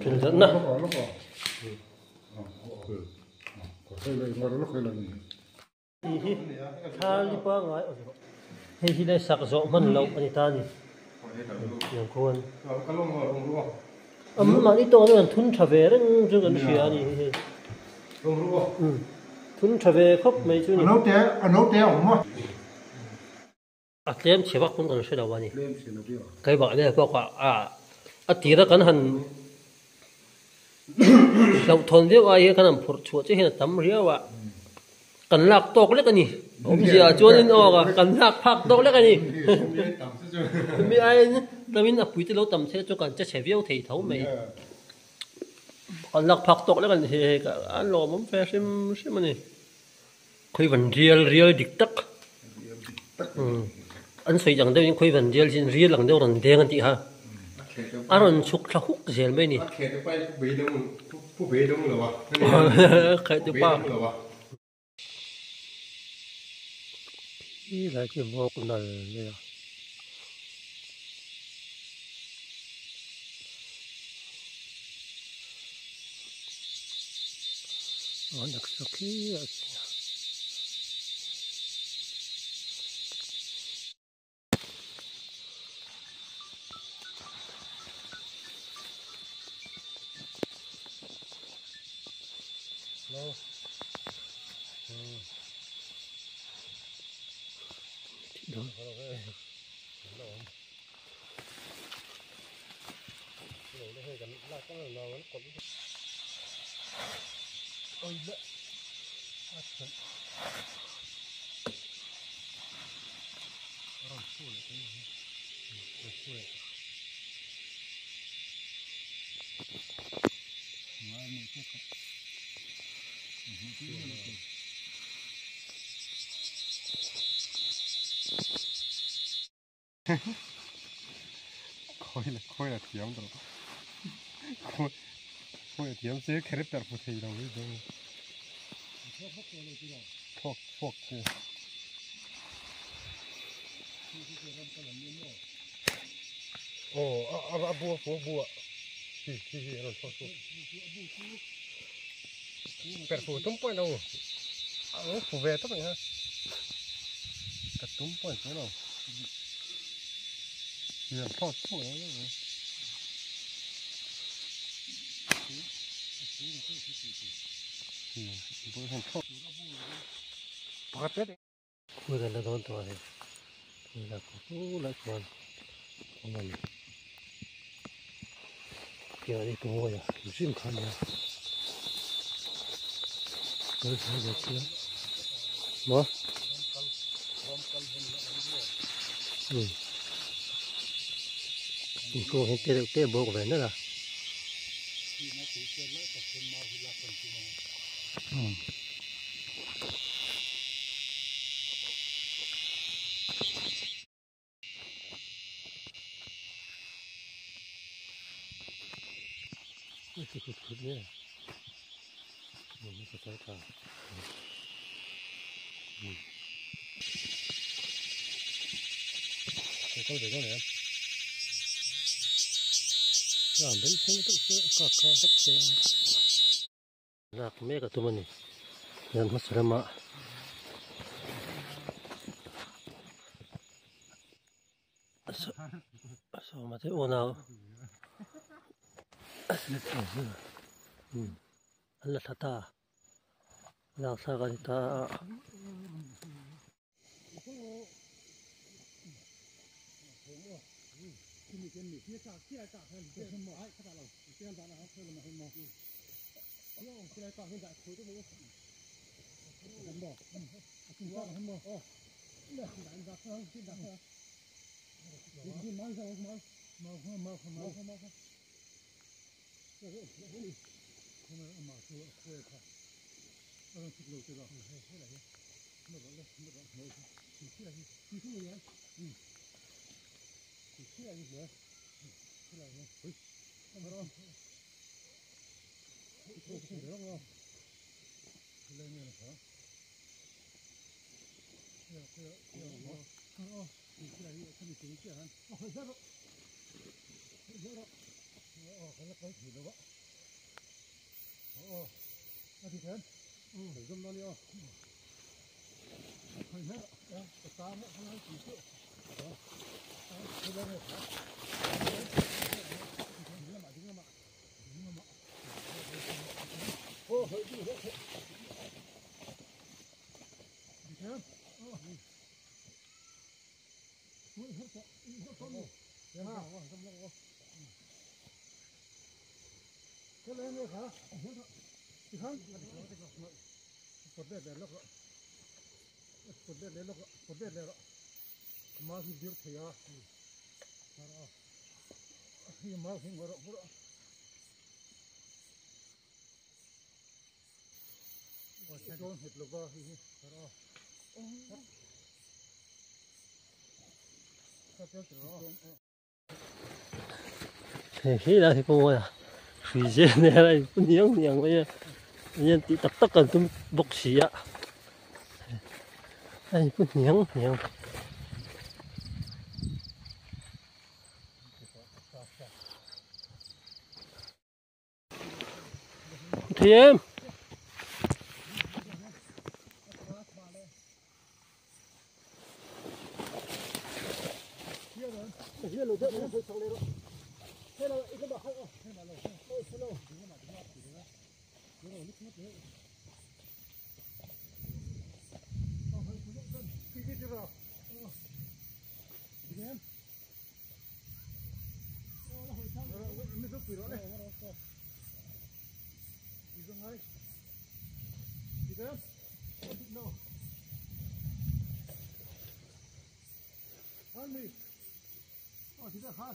Trên dẫn nè. Thà đi qua ngay. Hay khi đây sạc rõ mình lâu anh ta đi. Yang kuan. Mà đi to nó thun thà về đó chứ gần xia đi. Thun thà về khóc mấy chú này. Nấu té không? Tem chế bạc cũng còn sẽ đâu vậy? Cái bảo này có quả tí đó cái hành lâu thôn riêng ai cái hành phật chúa chứ hiện tắm riêng vậy cần lạc tóc lấy cái gì ông gì à chúa nên ở cần lạc phạc tóc lấy cái gì mi ai ta min áp tới lâu tắm sẽ cho cần chắc sẽ viêu thì thấu mày cần lạc phạc tóc lấy cái gì cái anh lo muốn phê xem mà này khơi vẫn riêng địch tắc anh xây dựng đây khơi vẫn riêng lần đầu lần đen anh chị ha anh chụp ra hút gì mấy nèผู้เบดงเหรอวะ ใครจะบ้านี่อะไรที่บอกนั่นเลยอ๋อนักสักทีอ่ะค่อยละเทียมตลอดค่อยละเทียมซื้อแคริปแต่ผู้ที่เราไม่รู้พวกคือโอ้บัวที่เราชอบเป็ดผู้ตุ้มป่อยเราผู้เวทต้องไงฮะกระตุ้มป่อยของเราเรื่องทอดพวกนั้นเลยบุญทอดปกติคุยกันแล้วโดนตัวเลยแล้วก็โอ้ละชวนมันเกี่ยวกับตัวอย่างซิมคันเนี่ยก็ใช้เด็กเชื่อมั้งกูเห็นเตะบอกเลยนั่นแหละนี่คือขุดเนี่ยมันก็ใช้ตาเขาเดี๋ยวก็เนี่ยเป็นเส้นตุ๊กตาข้าสักเส้นหนักเมฆกับตัวมันนี่ยันมัสระมะสมัติโอนาอันละทัตตาลาสากันตา cái nó có gì đâu ạ thì thế phải dùng nó đi phải hết cái ta nó không hay chỉ chỗ cái đây này đứng mà hơi đi hết đi thế cái lên đây hả thì không cột đây để lóc cột đây để lóc cột đây để lóc mà thì điều thấy à thì mà thì ngồi đó cái đồn hết lóc vào thì khi nào thì cô à thủy diện này là nhiều bây giờ nhân tí tập tất cả tụm bốc xì ạ đây cũng nhiều thì em thì ra khai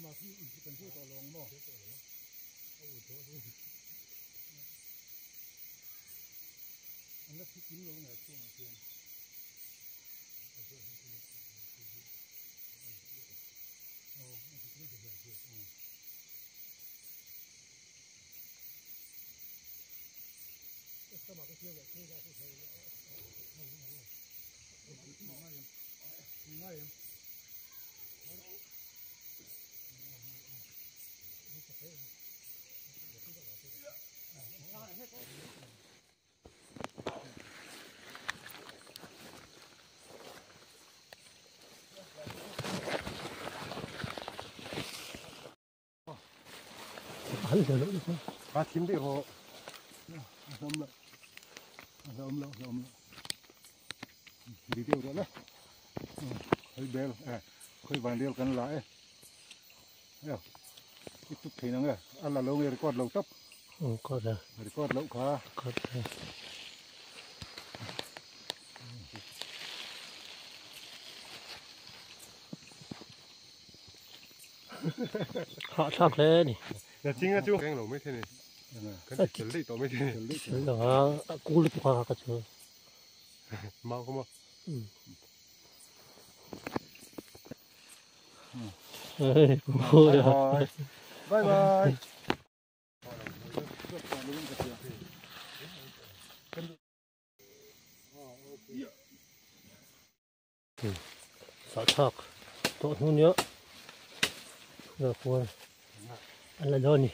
mà khiเป็นผู้ต่อรองบ่อันนั้นที่กินลงไหนช่วงเทียนก็มาก็เที่ยวแบบที่ได้ที่เคยง่าย hắn giờ lỗi chứ ba thím đi hộ ôm lại đi tiêu rồi đấy hơi bé hơi vàng điêu cắn lại ít chút thì nó nghe ăn là lâu nghe con lâu tóc có rồi con lâu khá có rồi họ sắp thế này là chính là chú cái lẩu mấy thế này cái chuẩn bị tổ mấy thế này chính là cú lịch qua cái chỗ mau không bye bye sợ thọc tội hơn nữa rồi cuốn ăn là đâu nhỉ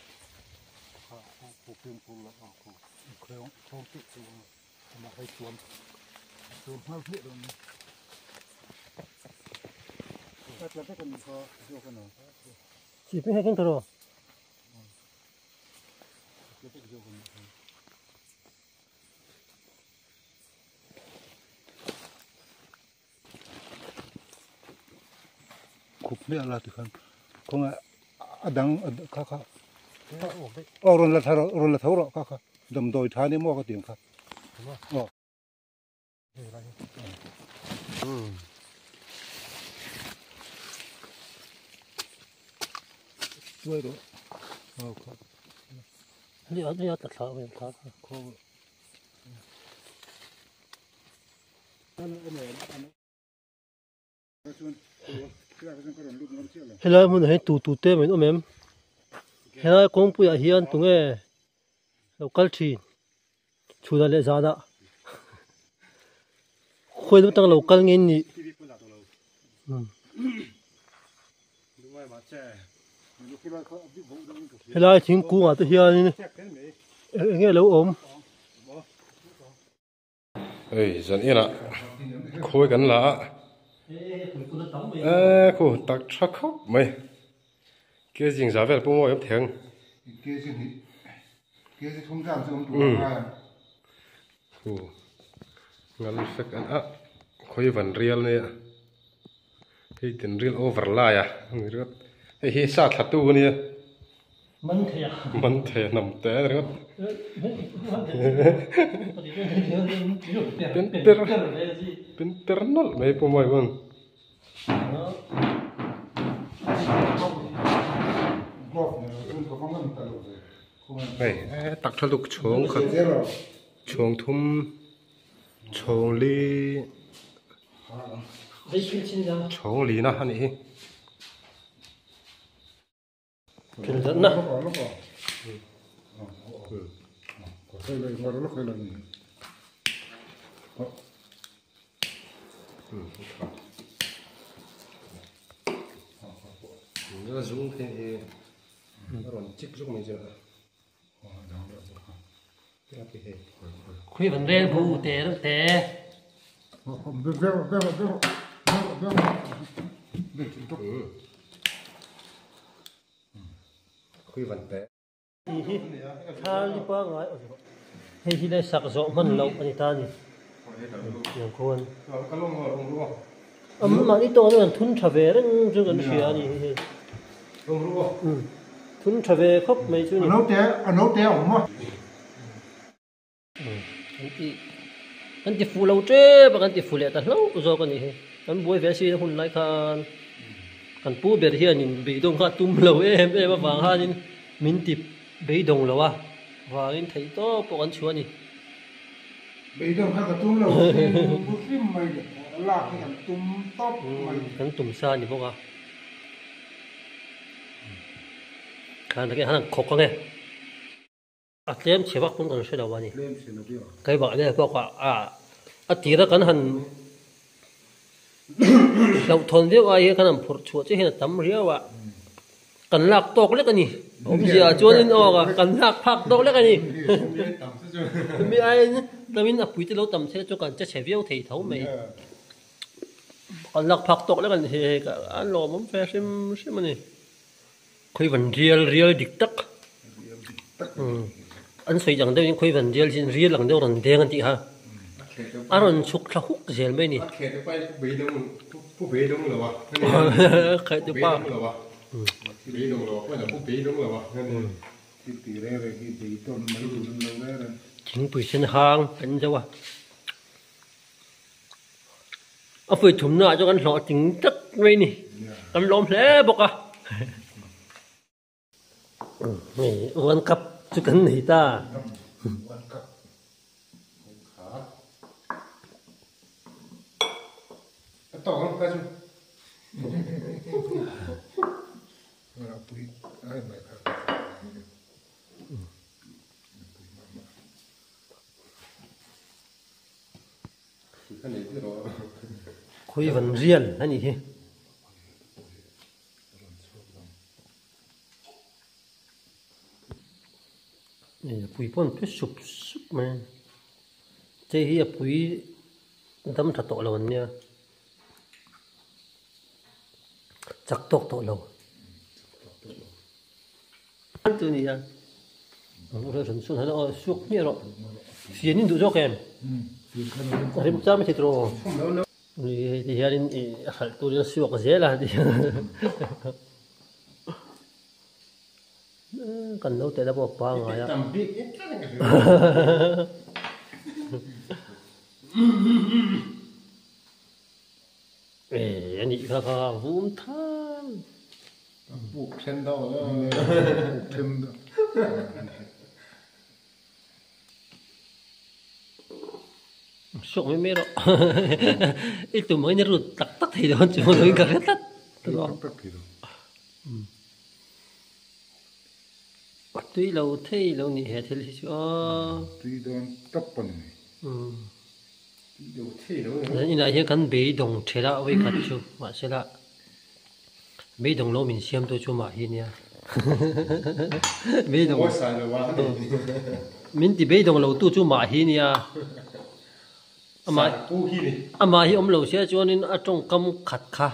chỉ biết hai cái thôi cục này là thì không đang khá rồi là thấu rồi khá đầm đồi thái này mua cái tiền khá đuôi rồi liệu thật sợ mình thật hello mình thấy tụ tê mình ôm em hello công bây giờ hiện tụi nghe local tree chủ đạo lệ giá đó khơi nó tăng local nghe nhỉ hello chính cú à tôi hiện nghe lâu ôm ê dân yên ạ khôi gần là cô tắc chắc khóc mày kia gì giá về bông em thèm kia gì không ra chứ không đủ ngắn phết ăn khôi vẫn real này cái tiền real overlay à người rất cái sát thật tu này mình thấy nằm té rồi Pinter mấy bông mày vâng này tắc cho lục chuông khẩn chuông thum chuông ly chuông ly na hả nhỉ kinh dẫn nè nó dùng thì nó còn chích giúp mình chưa khuya vấn đề vụ té đó té khuya vẫn té tha đi qua ngài thì đây sạc rõ mình lâu anh ta điอย่างคนmà điตัวนี่มันทุนทะเวนั่นจุกันเชียนี่ทุนทะเวครบไม่จุนี่อันนู้นเตะผมว่าอันที่ฟูเราเจ็บอันที่ฟูเละแต่เราอุจจากันนี่อันบวยเวสีหุ่นไรกันปูเบียดเฮียนี่เบียดงข้าตุ้มเรามาฟังฮานี่มินติเบียดงเราวะว่าอินไทยโตปกันชัวนี่เบียดงข้ากระตุ้มเราบุกขึ้นมาลากกันตุ้มต๊อบกันตุ้มซานี่พวกอ่ะการตะกี้ฮันขกกันไงอัดเลี้ยมเชื่อว่าคุณกันช่วยเราวะนี่ใครบอกเนี่ยพวกว่าอัดตีแล้วกันหันเราทนเรียกว่าเฮ้ยขนาดผลชัวจะเห็นตั้มเรียกว่ากันหลักตกเล็กกันนี่ ông gì à chuột in ở cần lạc phạc đâu lấy cái gì mi ai tao mình áp bụi từ lâu tầm thế cho cần chắc sẽ viêu thì thấu mày còn lạc phạc đâu lấy cái gì cả anh lo muốn phê xem mà này khơi vẫn real địch tắc anh suy rằng đây khơi vẫn real lần đầu lần đen anh chị ha anh còn chụp là hút gì mấy nè khơi từ ba bế đồng lò phải là phúc bế đúng rồi tỷ lệ là cái tỷ tôn mấy đồng đấy là chính bụi sinh hàng anh cháu à ở phía chúng nó cho anh lọ chính chất đây nè anh lom thế bọc à này World Cup chứ cần gì ta tao không cái khối vẫn riêng hay gì này bụi bón cứ sụp mà chơi hi bụi đâm thật tội lồn nha chắc tốt tội lồn từ này à rồi sản xuất hay là suốt như rồi phiền những tụi cho em thì một trăm mấy rồi thì gia đình phải tôi đi suốt cái gì là thì cần đâu để đã bỏ ba ngày á anh đi khá vốn than buộc sen đâu buộc thêm suốt mấy đó ít tụi mới nhớ rồi tắt thì đó chứ không có cái tắt tuy lâu thế lâu nhỉ hết thì cho tuy đơn tấp bẩn nên là hiện cần bị động chế ra với cả chú mà sẽ là bị động lâu mình xem tôi cho mà hiện nha bị động mình thì bị động lâu tôi cho mà hiện nha mà hiện ông lâu sẽ cho nên ở trong cam khát khá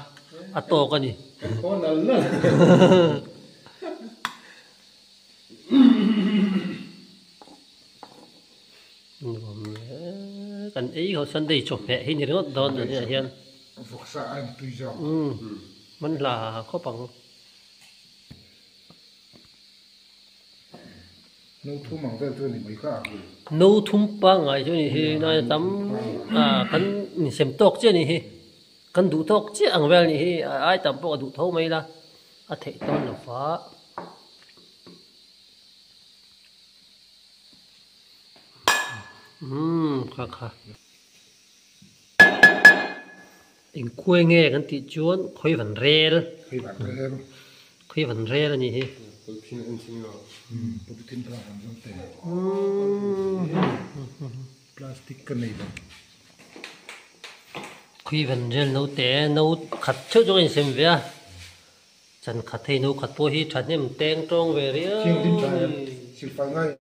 ở to cái gì cần ý họ sân đi chụp hệ hình như nó đòn rồi này hiện mình là có bằng nấu thum ba ngày cho này nói tắm cần xem tóc chứ này cần đủ tóc chứ ăn về này ai tắm bao đủ thâu mấy là thể tôn là phá khá tình quê nghe cái tí chuốn khơi vẫn rê đó khơi vẫn rê là gì plastic cái này khơi vẫn rê nấu té nấu khát trước cho anh xem về chẳng khát thấy nấu khát bôi hi chặt nhầm tên trong về đấy